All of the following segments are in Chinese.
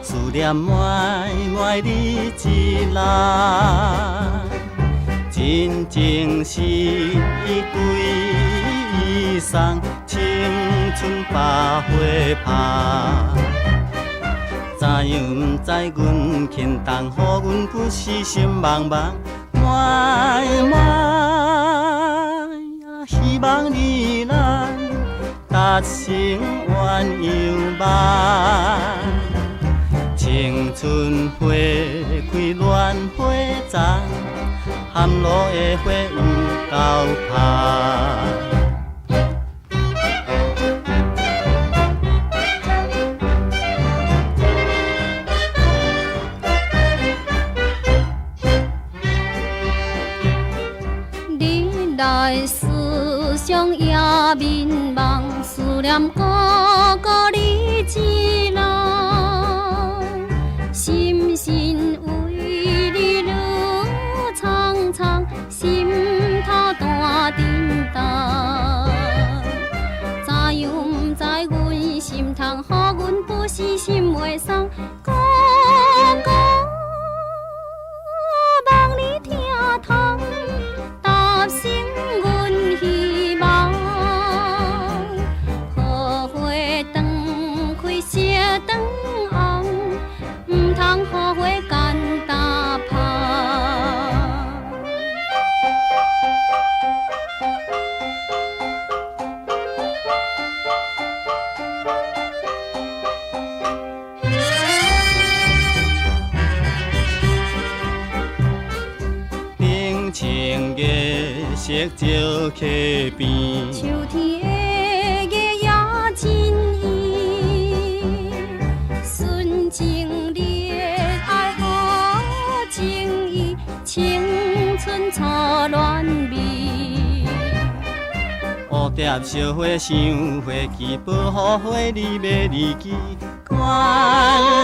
思念满满你一人，真情是对伊送，青春百花香。知影毋知阮牵动，予阮不是心茫茫，满满希望你咱达成愿望。青春花开乱花丛，含路的花有够香。来思乡也迷茫，思念故故你一人，心心为你路苍苍，心头大震动。知影毋知阮心痛，予阮不是心袂松，故故望你听通。答成阮希望，好花长开谢长红，毋通予花干焦香。冷清月色照溪边，秋天的月也真圆，纯情烈爱好情意，青春初恋味。蝴蝶烧花想花枝，保护花你要离枝，关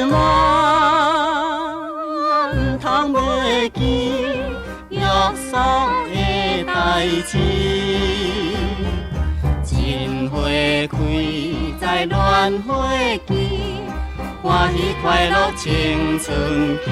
满毋通袂记。约束的代志，真花开在乱花期，欢喜快乐青春期。